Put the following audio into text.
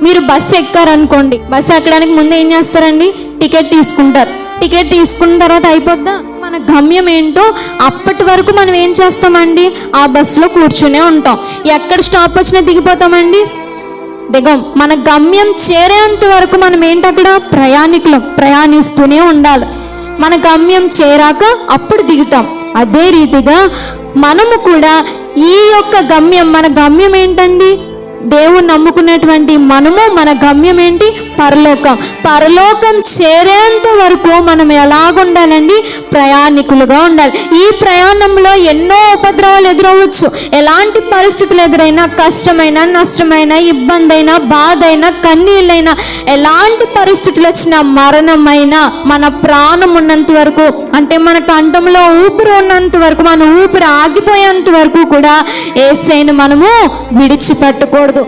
మీరు bus ఎక్కారనుకోండి, bus ఎక్కడానికి ముందు ఏం చేస్తారండి? టికెట్ తీసుకుంటారు. టికెట్ తీసుకున్న తర్వాత అయిపోద్దా? మన గమ్యం ఏంటో అప్పటి వరకు మనం ఏం చేస్తామండి? ఆ బస్సులో కూర్చునే ఉంటాం. ఎక్కడ స్టాప్ వచ్చినా దిగిపోతామండి? దిగం. మన గమ్యం చేరేంత వరకు మనం ఏంటి? అక్కడ ప్రయాణికులం, ప్రయాణిస్తూనే ఉండాలి. మన గమ్యం చేరాక అప్పుడు దిగుతాం. అదే రీతిగా మనము కూడా ఈ యొక్క గమ్యం, మన గమ్యం ఏంటండి? దేవుని నమ్ముకున్నటువంటి మనము, మన గమ్యం ఏంటి? పరలోకం. పరలోకం చేరేంత వరకు మనం ఎలాగుండాలండి? ప్రయాణికులుగా ఉండాలి. ఈ ప్రయాణంలో ఎన్నో ఉపద్రవాలు ఎదురవచ్చు. ఎలాంటి పరిస్థితులు ఎదురైనా, కష్టమైన, నష్టమైన, ఇబ్బంది అయినా, బాధ అయినా, కన్నీళ్ళైనా, ఎలాంటి పరిస్థితులు వచ్చినా, మరణమైనా, మన ప్రాణం ఉన్నంత వరకు, అంటే మన కంఠంలో ఊపిరి ఉన్నంత వరకు, మన ఊపిరి ఆగిపోయేంత వరకు కూడా యేసయ్యను మనము విడిచిపెట్టకూడదు.